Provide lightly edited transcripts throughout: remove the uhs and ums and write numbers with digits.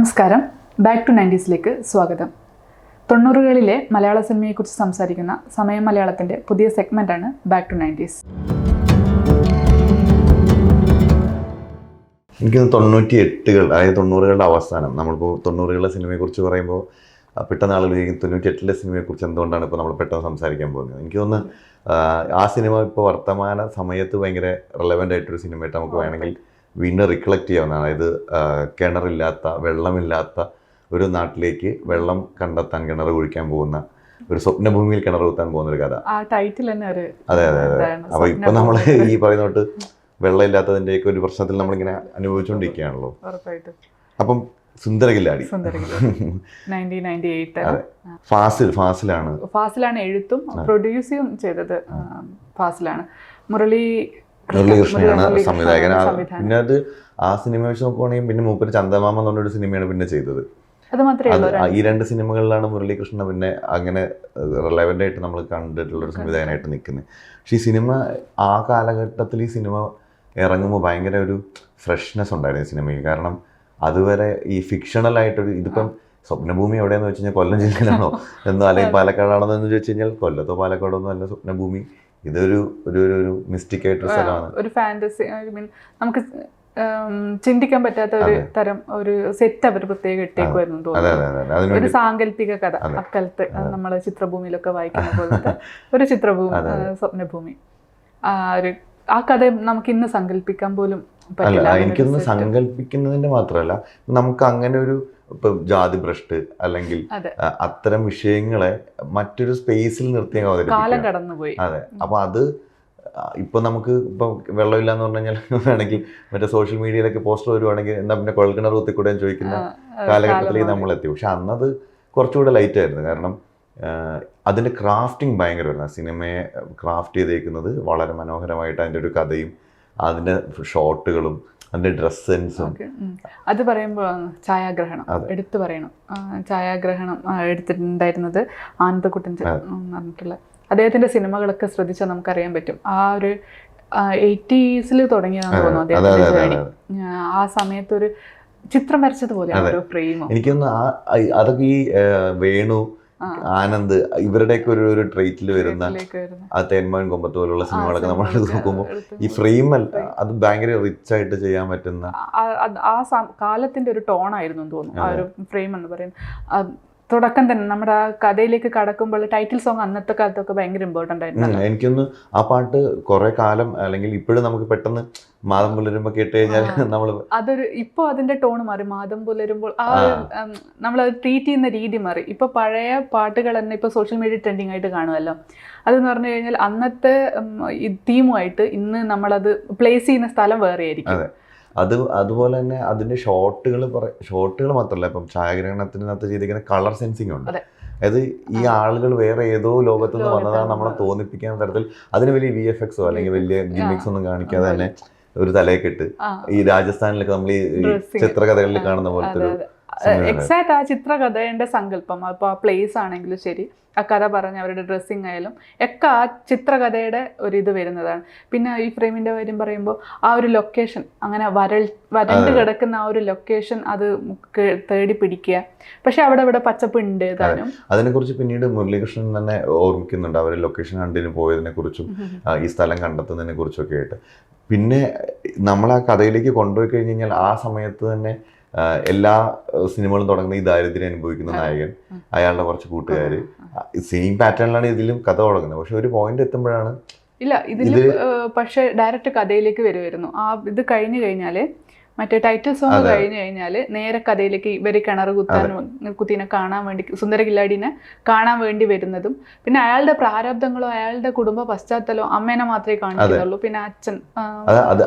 നമസ്കാരം, back to 90s സ്വാഗതം. 90കളിലെ മലയാള സിനിമയെക്കുറിച്ച് സംസാരിക്കുന്ന സമയം മലയാളത്തിൻ്റെ പുതിയ സെഗ്മെൻ്റാണ് ബാക്ക് ടു 90s. എനിക്ക് 98കൾ, അതായത് 90കളുടെ അവസാനം. നമ്മളിപ്പോൾ 90കളുടെ സിനിമയെക്കുറിച്ച് പറയുമ്പോൾ പെട്ടെന്ന് ആളുകൾ 98ലെ സിനിമയെക്കുറിച്ച് എന്തുകൊണ്ടാണ് ഇപ്പോൾ നമ്മൾ പെട്ടെന്ന് സംസാരിക്കാൻ പോകുന്നത്. എനിക്ക് തോന്നുന്നു ആ സിനിമ ഇപ്പോൾ വർത്തമാന സമയത്ത് ഭയങ്കര റെലവൻ്റ് ആയിട്ടൊരു സിനിമയായിട്ട് നമുക്ക് വേണമെങ്കിൽ വീണ്ടും റിക്കളക്ട് ചെയ്യാവുന്നതാണ്. അതായത് കിണറില്ലാത്ത, വെള്ളമില്ലാത്ത ഒരു നാട്ടിലേക്ക് വെള്ളം കണ്ടെത്താൻ കിണർ കുഴിക്കാൻ പോകുന്ന ഒരു സ്വപ്നഭൂമിയിൽ കിണർ കുത്താൻ പോകുന്ന ഒരു കഥ. അതെ. അപ്പോൾ ഇപ്പോൾ നമ്മൾ ഈ പറയുന്ന തൊട്ട് വെള്ളമില്ലാത്തതിൻ്റെയൊക്കെ ഒരു പ്രശ്നത്തിൽ നമ്മളിങ്ങനെ അനുഭവിച്ചുകൊണ്ടിരിക്കുകയാണല്ലോ. അപ്പം സുന്ദരകില്ലാടി ഫാസിലാണ് എഴുത്തും പ്രൊഡ്യൂസും ചെയ്തത്. ഫാസിലാണ്. മുരളീകൃഷ്ണനാണ് സംവിധായകൻ. പിന്നെ അത് ആ സിനിമ വെച്ച് നോക്കുവാണെങ്കിൽ പിന്നെ മൂപ്പര് ചന്ദമാമ എന്ന് പറഞ്ഞൊരു സിനിമയാണ് പിന്നെ ചെയ്തത്. ഈ രണ്ട് സിനിമകളിലാണ് മുരളീകൃഷ്ണൻ പിന്നെ അങ്ങനെ റിലവൻ്റ് ആയിട്ട് നമ്മൾ കണ്ടിട്ടുള്ളൊരു സംവിധായകനായിട്ട് നിൽക്കുന്നത്. പക്ഷേ ഈ സിനിമ ആ കാലഘട്ടത്തിൽ ഈ സിനിമ ഇറങ്ങുമ്പോൾ ഭയങ്കര ഒരു ഫ്രഷ്നെസ് ഉണ്ടായിരുന്നു ഈ സിനിമയിൽ. കാരണം അതുവരെ ഈ ഫിക്ഷണലായിട്ടൊരു, ഇതിപ്പം സ്വപ്നഭൂമി എവിടെയാണെന്ന് വെച്ച് കഴിഞ്ഞാൽ കൊല്ലം ജില്ലയിലാണോ എന്നോ അല്ലെങ്കിൽ പാലക്കാടാണെന്ന് ചോദിച്ചു കഴിഞ്ഞാൽ കൊല്ലത്തോ പാലക്കാടോ ഒന്നും അല്ല സ്വപ്നഭൂമി. ഇതൊരു ഒരു മിസ്റ്റിക് ആയിട്ടൊരു സ്ഥലമാണ്, ഒരു ഫാന്റസി. നമുക്ക് ചിന്തിക്കാൻ പറ്റാത്ത ഒരു തരം ഒരു സെറ്റ് അവർ പ്രത്യേകം ഇട്ടേക്കുമായിരുന്നു തോന്നുന്നു. ഒരു സാങ്കല്പിക കഥ, അക്കാലത്ത് നമ്മള് ചിത്രഭൂമിയിലൊക്കെ വായിക്കുന്ന പോലത്തെ ഒരു ചിത്രഭൂമി, സ്വപ്നഭൂമി. ആ കഥ നമുക്ക് ഇന്ന് സങ്കല്പിക്കാൻ പോലും പറ്റില്ല. എനിക്കൊന്ന് സങ്കല്പിക്കുന്നതിന്റെ മാത്രമല്ല, നമുക്ക് അങ്ങനെ ഒരു ഇപ്പം ജാതി ഭ്രഷ്ട് അല്ലെങ്കിൽ അത്തരം വിഷയങ്ങളെ മറ്റൊരു സ്പേസിൽ നിർത്തി കാലം കടന്നുപോയി. അതെ. അപ്പൊ അത് ഇപ്പൊ നമുക്ക് ഇപ്പൊ വെള്ളമില്ല എന്ന് പറഞ്ഞു കഴിഞ്ഞാൽ വേണമെങ്കിൽ മറ്റേ സോഷ്യൽ മീഡിയയിലൊക്കെ പോസ്റ്റർ വരുവാണെങ്കിൽ എന്താ പിന്നെ കുഴൽക്കിണർ കുത്തിക്കൂടെ ചോദിക്കുന്ന കാലഘട്ടത്തിലേക്ക് നമ്മളെത്തി. പക്ഷെ അന്നത് കുറച്ചുകൂടെ ലൈറ്റ് ആയിരുന്നു. കാരണം അതിന്റെ ക്രാഫ്റ്റിംഗ് ഭയങ്കരമായിരുന്നു. സിനിമയെ ക്രാഫ്റ്റ് ചെയ്തേക്കുന്നത് വളരെ മനോഹരമായിട്ട്, അതിൻ്റെ ഒരു കഥയും അതിന്റെ ഷോട്ടുകളും അതിന്റെ ഡ്രസ് സെൻസും. അത് പറയുമ്പോൾ ഛായാഗ്രഹണം എടുത്തു പറയണം. ഛായാഗ്രഹണം എടുത്തിട്ടുണ്ടായിരുന്നത് ആനന്ദക്കുട്ടൻ പറഞ്ഞിട്ടുള്ള അദ്ദേഹത്തിന്റെ സിനിമകളൊക്കെ ശ്രദ്ധിച്ചാൽ നമുക്കറിയാൻ പറ്റും. ആ ഒരു 80s തുടങ്ങിയതാണെന്ന് തോന്നുന്നു അദ്ദേഹത്തിന്റെ ജേണി. ആ സമയത്ത് ഒരു ചിത്രം വരച്ചതുപോലെയാണ് ഓരോ ഫ്രെയിമും. എനിക്കൊന്ന് അതൊക്കെ ഈ വേണു, ആനന്ദ് ഇവരുടെയൊക്കെ ഒരു ട്രേറ്റിൽ വരുന്ന ആ തേന്മാൻ കൊമ്പത്ത് പോലുള്ള സിനിമകളൊക്കെ നമ്മൾ നോക്കുമ്പോൾ ഈ ഫ്രെയിം അത് ഭയങ്കര റിച്ച് ആയിട്ട് ചെയ്യാൻ പറ്റുന്ന ആ കാലത്തിന്റെ ഒരു ടോണായിരുന്നു തോന്നുന്നു ആ ഒരു ഫ്രെയിം എന്ന് പറയുന്നത്. തുടക്കം തന്നെ നമ്മുടെ ആ കഥയിലേക്ക് കടക്കുമ്പോൾ ടൈറ്റിൽ സോങ് അന്നത്തെ കാലത്തൊക്കെ ഭയങ്കര ഇമ്പോർട്ടൻ്റ് ആയിരുന്നു. എനിക്കൊന്ന് ആ പാട്ട് കുറെ കാലം അല്ലെങ്കിൽ ഇപ്പോഴും നമുക്ക് പെട്ടെന്ന് മാതം പുലരുമ്പോൾ കേട്ട് കഴിഞ്ഞാൽ നമ്മൾ അതൊരു ഇപ്പോൾ അതിന്റെ ടോൺ മാറി. മാതം പുലരുമ്പോൾ ആ നമ്മളത് ട്രീറ്റ് ചെയ്യുന്ന രീതി മാറി. ഇപ്പൊ പഴയ പാട്ടുകൾ തന്നെ ഇപ്പൊ സോഷ്യൽ മീഡിയ ട്രെൻഡിങ് ആയിട്ട് കാണുമല്ലോ. അതെന്ന് പറഞ്ഞു കഴിഞ്ഞാൽ അന്നത്തെ തീമുമായിട്ട് ഇന്ന് നമ്മളത് പ്ലേസ് ചെയ്യുന്ന സ്ഥലം വേറെ ആയിരിക്കും. അതുപോലെ തന്നെ അതിന്റെ ഷോട്ടുകൾ മാത്രമല്ല, ഇപ്പം ഛായാഗ്രഹണത്തിനകത്ത് ചെയ്തിരിക്കുന്ന കളർ സെൻസിങ് ഉണ്ട്. അതായത് ഈ ആളുകൾ വേറെ ഏതോ ലോകത്തു നിന്ന് വന്നതാണ് നമ്മളെ തോന്നിപ്പിക്കുന്ന തരത്തിൽ അതിന് വലിയ VFX അല്ലെങ്കിൽ വലിയ ഗിമിക്സ് ഒന്നും കാണിക്കാതെ തന്നെ ഒരു തലയൊക്കെട്ട് ഈ രാജസ്ഥാനിലൊക്കെ നമ്മൾ ഈ ചിത്രകഥകളിൽ കാണുന്ന പോലത്തെ ഒരു എക്സാക്ട് ആ ചിത്രകഥയുടെ സങ്കല്പം. അപ്പോൾ ആ പ്ലേസ് ആണെങ്കിലും ശരി, ആ കഥ പറഞ്ഞ അവരുടെ ഡ്രസ്സിങ് ആയാലും ഒക്കെ ആ ചിത്രകഥയുടെ ഒരു ഇത് വരുന്നതാണ്. പിന്നെ ഈ ഫ്രെയിമിന്റെ കാര്യം പറയുമ്പോൾ ആ ഒരു ലൊക്കേഷൻ, അങ്ങനെ വരണ്ട് കിടക്കുന്ന ആ ഒരു ലൊക്കേഷൻ അത് തേടി പിടിക്കുക. പക്ഷെ അവിടെ പച്ചപ്പ് ഉണ്ട്. അതിനെക്കുറിച്ച് പിന്നീട് മുരളീകൃഷ്ണൻ തന്നെ ഓർമ്മിക്കുന്നുണ്ട്. അവർ ലൊക്കേഷൻ കണ്ടിന് പോയതിനെ കുറിച്ചും ഈ സ്ഥലം കണ്ടെത്തുന്നതിനെ കുറിച്ചൊക്കെ ആയിട്ട്. പിന്നെ നമ്മൾ ആ കഥയിലേക്ക് കൊണ്ടുപോയി കഴിഞ്ഞ് കഴിഞ്ഞാൽ ആ സമയത്ത് തന്നെ എല്ലാ സിനിമകളും തുടങ്ങുന്ന ഈ ദാരിദ്ര്യം അനുഭവിക്കുന്ന നായകൻ, അയാളുടെ കുറച്ച് കൂട്ടുകാര്, സെയിം പാറ്റേണിലാണ് ഇതിലും കഥ തുടങ്ങുന്നത്. പക്ഷെ ഒരു പോയിന്റ് എത്തുമ്പോഴാണ് ഇതിൽ പക്ഷെ ഡയറക്റ്റ് കഥയിലേക്ക് വരുമായിരുന്നു. ആ ഇത് കഴിഞ്ഞു കഴിഞ്ഞാല് മറ്റേ ടൈറ്റിൽ സോങ് കഴിഞ്ഞു കഴിഞ്ഞാൽ നേരെ കഥയിലേക്ക് ഇവര് കിണർ കുത്തീനെ കാണാൻ വേണ്ടി, സുന്ദരകില്ലാടിനെ കാണാൻ വേണ്ടി വരുന്നതും, പിന്നെ അയാളുടെ പ്രാരബ്ധങ്ങളോ അയാളുടെ കുടുംബ പശ്ചാത്തലമോ അമ്മേനെ മാത്രമേ കാണിക്കുന്നുള്ളൂ. പിന്നെ അച്ഛൻ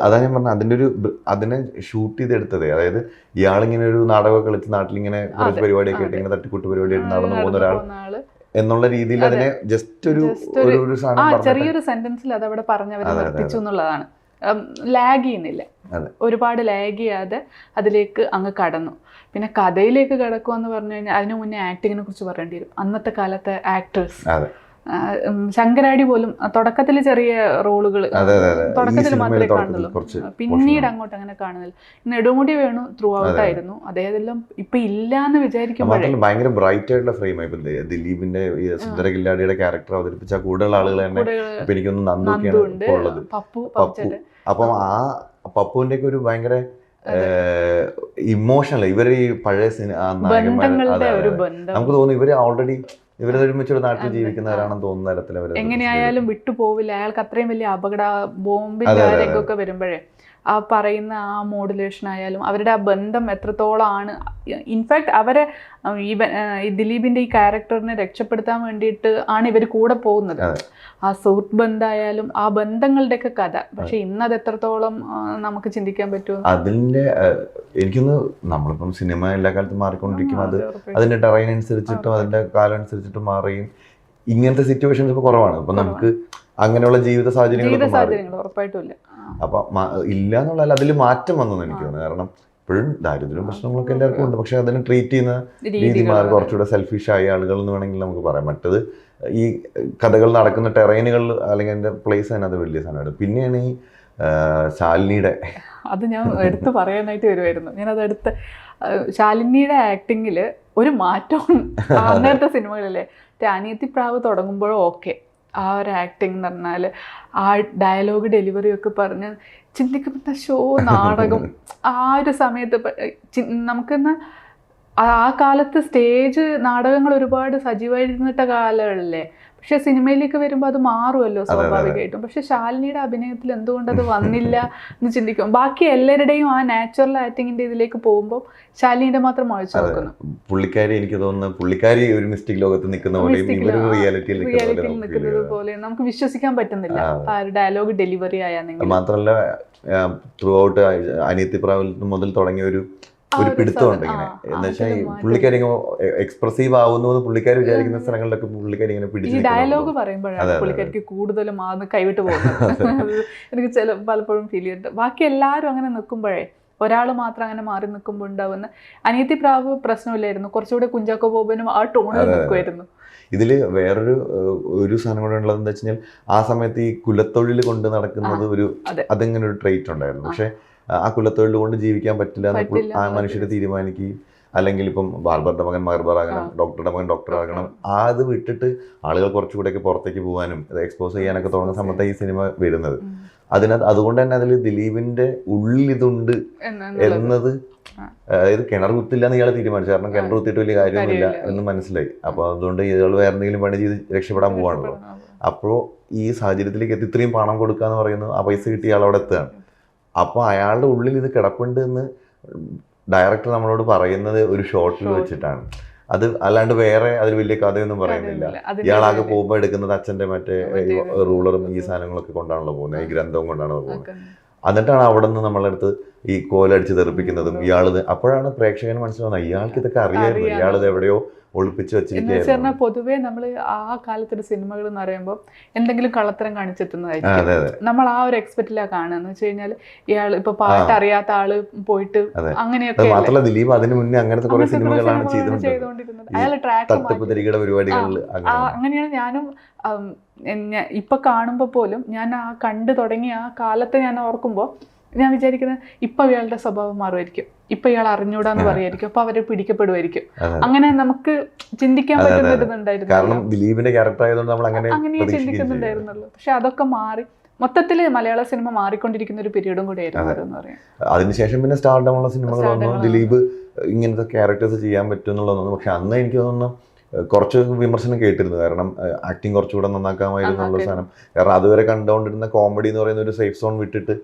അതാ ഞാൻ പറഞ്ഞത്. അതിനെ ഷൂട്ട് ചെയ്തെടുത്തത്, അതായത് ഇയാളിങ്ങനെ ഒരു നാടകം കളിച്ച് നാട്ടിലിങ്ങനെ കുറച്ച് പരിപാടിയൊക്കെ ആയിട്ട് ഇങ്ങനെ തട്ടിക്കൂട്ട് പരിപാടിയായിട്ട് നടന്നു പോകുന്ന ഒരാൾ എന്നുള്ള രീതിയിൽ അതിനെ ജസ്റ്റ് ഒരു ചെറിയൊരു സെന്റൻസിൽ അതവിടെ പറഞ്ഞവർ നിർത്തിച്ചു എന്നുള്ളതാണ്. ലാഗ് ചെയ്യുന്നില്ല, ഒരുപാട് ലാഗ് ചെയ്യാതെ അതിലേക്ക് അങ്ങ് കടന്നു. പിന്നെ കഥയിലേക്ക് കടക്കുക എന്ന് പറഞ്ഞു കഴിഞ്ഞാൽ അതിനു മുന്നേ ആക്ടിങ്ങിനെ കുറിച്ച് പറയേണ്ടി വരും. അന്നത്തെ കാലത്തെ ആക്ടേഴ്സ് ശങ്കരാടി പോലും തുടക്കത്തിൽ ചെറിയ റോളുകൾ തുടക്കത്തിൽ മാത്രമേ കാണുന്നുള്ളൂ, പിന്നീട് അങ്ങോട്ട് അങ്ങനെ കാണുന്നില്ല. നെടുമുടി വേണു ത്രൂ ഔട്ട് ആയിരുന്നു, അദ്ദേഹം ഇപ്പൊ ഇല്ലാന്ന് വിചാരിക്കുമ്പോൾ ഭയങ്കര ബ്രൈറ്റ് ആയിട്ടുള്ള ഫ്രെയിം ആയി. ദിലീപിന്റെ സുന്ദര കില്ലാടിയുടെ ക്യാരക്ടർ അവതരിപ്പിച്ച കൂടുതൽ ആളുകൾ തന്നെ ഇപ്പൊ എനിക്കൊന്ന് നന്ദുക്കെയാണ് ഉള്ളത്. പപ്പു. അപ്പം ആ പപ്പുവിന്റെ ഒക്കെ ഒരു ഭയങ്കര ഇമോഷണൽ, ഇവര് ഈ പഴയ നമുക്ക് തോന്നുന്നു ഇവര് ഓൾറെഡി ഇവരെ ഒരുമിച്ചൊരു നാട്ടിൽ ജീവിക്കുന്നവരാണെന്ന് തോന്നുന്ന തരത്തിൽ അവർ എങ്ങനെയായാലും വിട്ടുപോവില്ല. അയാൾക്ക് അത്രയും വലിയ അപകട ബോംബിന്റെ രംഗമൊക്കെ വരുമ്പോഴേ ആ പറയുന്ന ആ മോഡുലേഷൻ ആയാലും അവരുടെ ആ ബന്ധം എത്രത്തോളമാണ്. ഇൻഫാക്ട് അവരെ ഈ ദിലീപിന്റെ ഈ ക്യാരക്ടറിനെ രക്ഷപ്പെടുത്താൻ വേണ്ടിയിട്ട് ആണ് ഇവർ കൂടെ പോകുന്നത്. ആ സുഹൃത്ത് ബന്ധമായാലും ആ ബന്ധങ്ങളുടെയൊക്കെ കഥ. പക്ഷെ ഇന്നത് എത്രത്തോളം നമുക്ക് ചിന്തിക്കാൻ പറ്റുമോ? അതിന്റെ എനിക്കൊന്ന് നമ്മളിപ്പം സിനിമ എല്ലാ കാലത്തും മാറിക്കൊണ്ടിരിക്കും. അതിന്റെ ടെറൈൻ അനുസരിച്ചിട്ടും അതിന്റെ കാലം അനുസരിച്ചിട്ടും മാറുകയും ഇങ്ങനത്തെ സിറ്റുവേഷൻസ് ഇപ്പൊ കുറവാണ്. ഇപ്പൊ നമുക്ക് അങ്ങനെയുള്ള ജീവിത സാഹചര്യങ്ങൾ ഉറപ്പായിട്ടുമില്ല. അപ്പൊ ഇല്ല എന്നുള്ളതല്ല, അതിൽ മാറ്റം വന്നു എനിക്ക് തോന്നുന്നു. കാരണം ഇപ്പോഴും ദാരിദ്ര്യം പ്രശ്നങ്ങളൊക്കെ എല്ലാവർക്കും ഉണ്ട്. പക്ഷെ അതിനെ ട്രീറ്റ് ചെയ്യുന്ന രീതിമാർ കുറച്ചുകൂടെ സെൽഫിഷ് ആയ ആളുകൾ എന്ന് വേണമെങ്കിൽ നമുക്ക് പറയാം. മറ്റത് ഈ കഥകൾ നടക്കുന്ന ടെറൈനുകളിൽ അല്ലെങ്കിൽ അതിന്റെ പ്ലേസ് തന്നെ അത് വലിയ സാധനമാണ്. പിന്നെയാണ് ഈ ശാലിനിയുടെ അത് ഞാൻ എടുത്ത് പറയാനായിട്ട് വരുമായിരുന്നു. ഞാനത് എടുത്ത് ശാലിനിയുടെ ആക്ടിങ്ങിൽ ഒരു മാറ്റം അങ്ങനത്തെ സിനിമകളിലെ അനിയത്തിപ്രാവ് തുടങ്ങുമ്പോഴും ഓക്കെ, ആ ഒരു ആക്ടിങ് എന്ന് പറഞ്ഞാൽ ആ ഡയലോഗ് ഡെലിവറി ഒക്കെ പറഞ്ഞ് ചിന്തിക്കുന്ന ഷോ നാടകം ആ ഒരു സമയത്ത് നമുക്കെന്ന് ആ കാലത്ത് സ്റ്റേജ് നാടകങ്ങൾ ഒരുപാട് സജീവമായിരുന്നിട്ട കാലങ്ങളിലെ. പക്ഷെ സിനിമയിലേക്ക് വരുമ്പോൾ അത് മാറുമല്ലോ സ്വാഭാവികമായിട്ടും. പക്ഷെ ശാലിനിയുടെ അഭിനയത്തിൽ എന്തുകൊണ്ട് അത് വന്നില്ല എന്ന് ചിന്തിക്കും. ബാക്കി എല്ലാവരുടെയും ആ നാച്ചുറൽ ആക്ടിങ്ങിന്റെ ഇതിലേക്ക് പോകുമ്പോൾ ശാലിനിയുടെ മാത്രം വായിച്ചു നോക്കുന്നു. പുള്ളിക്കാരി എനിക്ക് തോന്നുന്നു പുള്ളിക്കാരി ഒരു മിസ്റ്റിക് ലോകത്ത് നിൽക്കുന്ന റിയാലിറ്റിയിൽ നിൽക്കുന്നത് പോലെ നമുക്ക് വിശ്വസിക്കാൻ പറ്റുന്നില്ല ആ ഒരു ഡയലോഗ് ഡെലിവറി ആയാൽ. മാത്രമല്ല ത്രൂ ഔട്ട് അനിയത്തിപ്രാവിൽ മുതൽ തുടങ്ങിയ ഒരു പിടുത്തമുണ്ട് ഇങ്ങനെ. എന്ന് വെച്ചാൽ പുള്ളിക്കാരി എക്സ്പ്രസീവ് ആവുന്നു പുള്ളിക്കാരി വിചാരിക്കുന്ന സ്ഥലങ്ങളിലൊക്കെ പുള്ളിക്കാരി ഇങ്ങനെ പിടിച്ചു. ഡയലോഗ് പറയുമ്പോഴാണ് പുള്ളിക്കാരിക്ക് കൂടുതലും ആ കൈവിട്ട് പോകുന്നത്. എനിക്ക് പലപ്പോഴും ഫീൽ ചെയ്തിട്ട് ബാക്കി എല്ലാവരും അങ്ങനെ നിൽക്കുമ്പോഴേ ഒരാൾ മാത്രം അങ്ങനെ മാറി നിൽക്കുമ്പോൾ ഉണ്ടാവുന്ന അനിയത്തിപ്രാവ് പ്രശ്നമില്ലായിരുന്നു. കുറച്ചുകൂടെ കുഞ്ചാക്കോ ബോബനും ആ ടോണിൽ നിൽക്കുമായിരുന്നു. ഇതിൽ വേറൊരു സാധനം കൂടെ ഉള്ളത് എന്താ വെച്ച് കഴിഞ്ഞാൽ ആ സമയത്ത് ഈ കുലത്തൊഴിൽ കൊണ്ട് നടക്കുന്നത് അതിങ്ങനെ ഒരു ട്രെയിറ്റ് ഉണ്ടായിരുന്നു. പക്ഷെ ആ കുലത്തൊഴിൽ കൊണ്ട് ജീവിക്കാൻ പറ്റില്ല എന്ന് ആ മനുഷ്യർ തീരുമാനിക്കുകയും അല്ലെങ്കിൽ ഇപ്പം ബാർബറുടെ മകൻ ബാർബറാകണം, ഡോക്ടറുടെ മകൻ ഡോക്ടറാകണം, അത് വിട്ടിട്ട് ആളുകൾ കുറച്ചുകൂടെയൊക്കെ പുറത്തേക്ക് പോകാനും എക്സ്പോസ് ചെയ്യാനൊക്കെ തുടങ്ങുന്ന സമയത്ത് ഈ സിനിമ വരുന്നത്. അതുകൊണ്ട് തന്നെ അതിൽ ദിലീപിന്റെ ഉള്ളിതുണ്ട് എന്നത്, അതായത് കിണർ കുത്തില്ല എന്ന് ഇയാൾ തീരുമാനിച്ചു. കാരണം കിണർ കുത്തിയിട്ട് വലിയ കാര്യമൊന്നുമില്ല എന്ന് മനസ്സിലായി. അപ്പൊ അതുകൊണ്ട് ഇയാൾ വേറെ എന്തെങ്കിലും പണി ചെയ്ത് രക്ഷപ്പെടാൻ പോവാണല്ലോ. അപ്പോൾ ഈ സാഹചര്യത്തിലേക്ക് എത്തി ഇത്രയും പണം കൊടുക്കുക എന്ന് പറയുന്നു, ആ പൈസ കിട്ടി ഇയാൾ അവിടെ എത്തുകയാണ്. അപ്പോൾ അയാളുടെ ഉള്ളിൽ ഇത് കിടപ്പുണ്ട് എന്ന് ഡയറക്ടർ നമ്മളോട് പറയുന്നത് ഒരു ഷോട്ടിൽ വെച്ചിട്ടാണ്. അത് അല്ലാണ്ട് വേറെ അതിൽ വലിയ കഥയൊന്നും പറയുന്നില്ല. ഇയാളാകെ പോകുമ്പോൾ എടുക്കുന്നത് അച്ഛൻ്റെ മറ്റേ റൂളറും ഈ സാധനങ്ങളൊക്കെ കൊണ്ടാണല്ലോ പോകുന്നത്, ഈ ഗ്രന്ഥവും കൊണ്ടാണല്ലോ പോകുന്നത്. എന്നിട്ടാണ് അവിടെ നിന്ന് നമ്മളടുത്ത് ഈ കോലടിച്ച് തെറിപ്പിക്കുന്നതും ഇയാളത്. അപ്പോഴാണ് പ്രേക്ഷകന് മനസ്സിലാവുന്നത് ഇയാൾക്ക് ഇതൊക്കെ അറിയായിരുന്നു, ഇയാളിത് എവിടെയോ ഒളിപ്പിച്ച് വെച്ചിരിക്കുകയായിരുന്നു. പൊതുവേ നമ്മൾ ആ കാലത്തൊരു സിനിമകൾ എന്ന് പറയുമ്പോൾ എന്തെങ്കിലും കള്ളത്തരം കാണിച്ചെത്തുന്നതായിരിക്കും. നമ്മൾ ആ ഒരു എക്സ്പെക്റ്റിലാണ് കാണുക വെച്ച് കഴിഞ്ഞാൽ ഇയാൾ ഇപ്പൊ പാട്ട് അറിയാത്ത ആള് പോയിട്ട് അങ്ങനെയൊക്കെ. മാത്രമല്ല ദിലീപ് അതിന് മുന്നേ അങ്ങനത്തെ കുറെ സിനിമകളാണ് ചെയ്തുകൊണ്ടിരുന്നത്. അയാൾ ട്രാക്ക് പരിപാടികളിൽ അങ്ങനെയാണ് ഞാനും ഇപ്പൊ കാണുമ്പോ പോലും ഞാൻ ആ കണ്ടു തുടങ്ങിയ ആ കാലത്തെ ഞാൻ ഓർക്കുമ്പോൾ ഞാൻ വിചാരിക്കുന്നത് ഇപ്പൊ ഇയാളുടെ സ്വഭാവം മാറുമായിരിക്കും, ഇപ്പൊ ഇയാൾ അറിഞ്ഞൂടാന്ന് പറയായിരിക്കും, അപ്പൊ അവരെ പിടിക്കപ്പെടുമായിരിക്കും. അങ്ങനെ നമുക്ക് ചിന്തിക്കാൻ പറ്റുന്നുണ്ടായിരുന്നു. കാരണം ദിലീപിന്റെ ക്യാരക്ടർ ആയതുകൊണ്ട് നമ്മൾ അങ്ങനെ ചിന്തിക്കുന്നുണ്ടായിരുന്നുള്ളൂ. പക്ഷെ അതൊക്കെ മാറി മൊത്തത്തില് മലയാള സിനിമ മാറിക്കൊണ്ടിരിക്കുന്ന ഒരു പീരീഡും കൂടി ആയിരുന്നു അതെന്ന് പറയാം. അതിനുശേഷം പിന്നെ സ്റ്റാർഡമുള്ള സിനിമകൾ വന്നു, ദിലീപ് ഇങ്ങനത്തെ ക്യാരക്ടേഴ്സ് ചെയ്യാൻ പറ്റും എന്നുള്ളതൊന്നും. പക്ഷെ അന്ന് എനിക്ക് തോന്നുന്നു കുറച്ച് വിമർശനം കേട്ടിരുന്നു. കാരണം ആക്ടിങ് കുറച്ചുകൂടെ നന്നാക്കാമായിരുന്നു എന്നുള്ള സാധനം. കാരണം അതുവരെ കണ്ടുകൊണ്ടിരുന്ന കോമഡി എന്ന് പറയുന്ന ഒരു സേഫ് സോൺ വിട്ടിട്ട്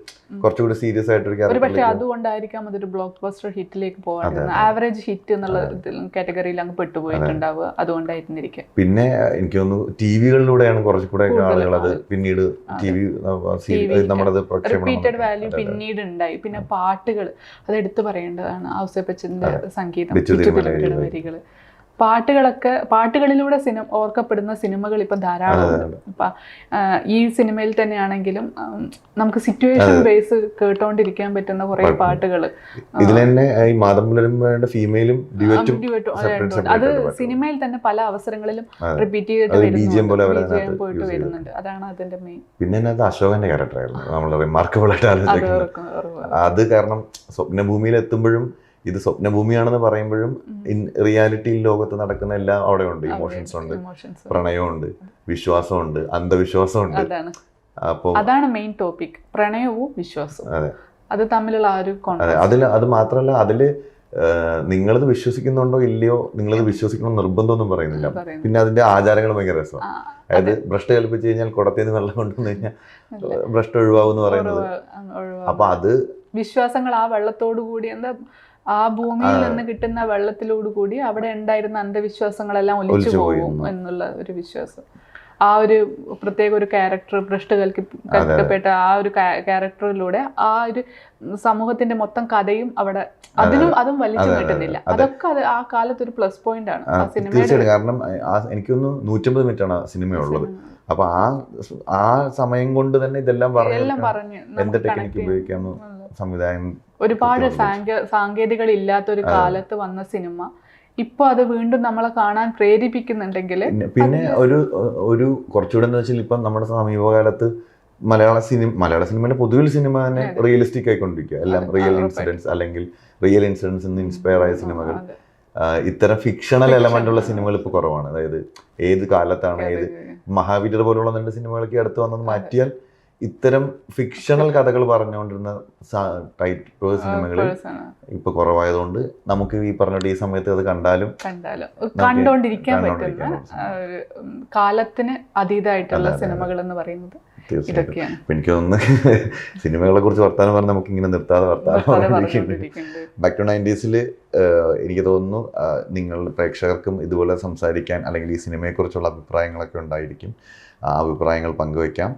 കുറച്ചുകൂടി സീരിയസ് ആയിട്ടൊരു ക്യാരക്ടർ. പക്ഷേ അതുകൊണ്ടായിരിക്കാം അതൊരു ബ്ലോക്ക് ബസ്റ്റർ ഹിറ്റിലേക്ക് പോകാൻ, ആവറേജ് ഹിറ്റ് എന്നുള്ള കാറ്റഗറിയിൽ അങ്ങ് പെട്ടുപോയിട്ടുണ്ടാവുക. അതുകൊണ്ടായിരുന്നിരിക്കും. പിന്നെ എനിക്ക് തോന്നുന്നു ടിവികളിലൂടെയാണ് കുറച്ചുകൂടെ ആളുകൾ അത് പിന്നീട് നമ്മുടെ റിപ്പീറ്റഡ് വാല്യൂ പിന്നീട് ഉണ്ടായി. പിന്നെ പാട്ടുകൾ അത് എടുത്തു പറയേണ്ടതാണ്. ഔസേപ്പച്ചന്റെ സംഗീതം, വരികള് പാട്ടുകളിലൂടെ ഓർക്കപ്പെടുന്ന സിനിമകൾ ഇപ്പം ധാരാളമുണ്ട്. ഇപ്പം ഈ സിനിമയിൽ തന്നെയാണെങ്കിലും നമുക്ക് സിറ്റുവേഷൻ ബേസ് കേട്ടോണ്ടിരിക്കാൻ പറ്റുന്ന കുറെ പാട്ടുകൾ. ഇതിൽ തന്നെ ഈ മാതം പുലരുമ്പോഴും ഫീമെയിലും അത് സിനിമയിൽ തന്നെ പല അവസരങ്ങളിലും റിപ്പീറ്റ് ചെയ്തിട്ട് പോയിട്ട് വരുന്നുണ്ട്. അതാണ് അതിന്റെ മെയിൻ. പിന്നെ അത് അശോകന്റെ ക്യാരക്ടറായിരുന്നു നമ്മൾ റിമാർക്കബിൾ ആയിട്ട് ആലോചിക്കുന്നത്. അത് കാരണം സ്വപ്നഭൂമിയിൽ എത്തുമ്പോഴും ഇത് സ്വപ്നഭൂമിയാണെന്ന് പറയുമ്പോഴും റിയാലിറ്റി ലോകത്ത് നടക്കുന്ന എല്ലാം അവിടെ ഉണ്ട്. ഇമോഷൻസ് ഉണ്ട്, പ്രണയമുണ്ട്, വിശ്വാസമുണ്ട്, അന്ധവിശ്വാസമുണ്ട്. അപ്പൊ അതാണ് മെയിൻ ടോപ്പിക്, പ്രണയവും വിശ്വാസവും. അത് തമ്മിലുള്ള ആ ഒരു അത് മാത്രമല്ല അതില് നിങ്ങളത് വിശ്വസിക്കുന്നുണ്ടോ ഇല്ലയോ, നിങ്ങളത് വിശ്വസിക്കണം നിർബന്ധമൊന്നും പറയുന്നില്ല. പിന്നെ അതിന്റെ ആചാരങ്ങൾ ഭയങ്കര രസമാണ്. അതായത് ഭ്രഷ്ട് കൽപ്പിച്ചു കഴിഞ്ഞാൽ കുടത്തേന്ന് വെള്ളം കൊണ്ടുവന്നു കഴിഞ്ഞാൽ ഭ്രഷ്ട് ഒഴിവാകും എന്ന് പറയുന്നത്. അപ്പൊ അത് വിശ്വാസങ്ങൾ ആ വെള്ളത്തോടു കൂടി എന്താ ആ ഭൂമിയിൽ നിന്ന് കിട്ടുന്ന വെള്ളത്തിലോട് കൂടി അവിടെ ഉണ്ടായിരുന്ന അന്ധവിശ്വാസങ്ങളെല്ലാം ഒലിച്ചു പോകും എന്നുള്ള ഒരു വിശ്വാസം. ആ ഒരു പ്രത്യേക ഒരു ക്യാരക്ടർ ഭ്രഷ്ട് കൽപ്പിക്കപ്പെട്ട ആ ഒരു ക്യാരക്ടറിലൂടെ ആ ഒരു സമൂഹത്തിന്റെ മൊത്തം കഥയും അവിടെ അതും വലിച്ചു കിട്ടുന്നില്ല. അതൊക്കെ ആ കാലത്ത് ഒരു പ്ലസ് പോയിന്റ് ആണ് ആ സിനിമ. തീർച്ചയായിട്ടും. കാരണം എനിക്കൊന്ന് 150 മിനിറ്റാണ് സിനിമയുള്ളത്. അപ്പൊ ആ സമയം കൊണ്ട് തന്നെ ഇതെല്ലാം പറഞ്ഞു എന്ത് ടെക്നിക്ക് ഉപയോഗിക്കാന്ന് സംവിധാനം. ഒരുപാട് സാങ്കേതികൾ ഇല്ലാത്ത ഒരു കാലത്ത് വന്ന സിനിമ ഇപ്പൊ അത് വീണ്ടും നമ്മളെ കാണാൻ പ്രേരിപ്പിക്കുന്നുണ്ടെങ്കിൽ പിന്നെ ഒരു കുറച്ചുകൂടെ എന്ന് വെച്ചാൽ ഇപ്പം നമ്മുടെ സമീപകാലത്ത് മലയാള സിനിമയുടെ പൊതുവിൽ സിനിമ തന്നെ റിയലിസ്റ്റിക് ആയിക്കൊണ്ടിരിക്കുക. എല്ലാം റിയൽ ഇൻസിഡൻസ് അല്ലെങ്കിൽ റിയൽ ഇൻസിഡൻസ് നിന്ന് ഇൻസ്പയർ ആയ സിനിമകൾ. ഇത്തരം ഫിക്ഷണൽ എലമെന്റ് ഉള്ള സിനിമകൾ ഇപ്പൊ കുറവാണ്. അതായത് ഏത് കാലത്താണ് മഹാവീരർ പോലുള്ള 2 സിനിമകളൊക്കെ അടുത്ത് വന്നത് മാറ്റിയാൽ ഇത്തരം ഫിക്ഷണൽ കഥകൾ പറഞ്ഞുകൊണ്ടിരുന്ന ടൈപ്പ് സിനിമകൾ ഇപ്പൊ കുറവായതുകൊണ്ട് നമുക്ക് ഈ പറഞ്ഞിട്ട് ഈ സമയത്ത് അത് കണ്ടാലും കണ്ടോണ്ടിരിക്കാൻ പറ്റുന്ന കാലത്തിന് അതീതമായിട്ടുള്ള സിനിമകൾ എന്ന് പറയുന്നത് ഇതൊക്കെയാണ്. എനിക്ക് തോന്നുന്നു സിനിമകളെ കുറിച്ച് വർത്താനം പറഞ്ഞാൽ നമുക്ക് ഇങ്ങനെ നിർത്താതെ വർത്താനം. ബാക്ക് ടു 90s എനിക്ക് തോന്നുന്നു നിങ്ങൾ പ്രേക്ഷകർക്കും ഇതുപോലെ സംസാരിക്കാൻ അല്ലെങ്കിൽ ഈ സിനിമയെക്കുറിച്ചുള്ള അഭിപ്രായങ്ങളൊക്കെ ഉണ്ടായിരിക്കും. ആ അഭിപ്രായങ്ങൾ പങ്കുവയ്ക്കാം.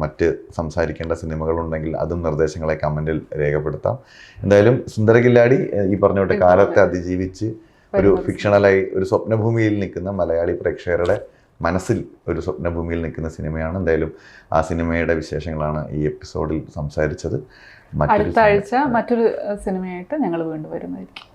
മറ്റ് സംസാരിക്കേണ്ട സിനിമകളുണ്ടെങ്കിൽ അതും നിർദ്ദേശങ്ങളെ കമൻറ്റിൽ രേഖപ്പെടുത്താം. എന്തായാലും സുന്ദരകില്ലാടി ഈ പറഞ്ഞ കാലത്തെ അതിജീവിച്ച് ഒരു ഫിക്ഷണലായി ഒരു സ്വപ്നഭൂമിയിൽ നിൽക്കുന്ന മലയാളി പ്രേക്ഷകരുടെ മനസ്സിൽ ഒരു സ്വപ്നഭൂമിയിൽ നിൽക്കുന്ന സിനിമയാണ്. എന്തായാലും ആ സിനിമയുടെ വിശേഷങ്ങളാണ് ഈ എപ്പിസോഡിൽ സംസാരിച്ചത്. അടുത്ത ആഴ്ച മറ്റൊരു സിനിമയായിട്ട് ഞങ്ങൾ വീണ്ടും വരുന്നതായിരിക്കും.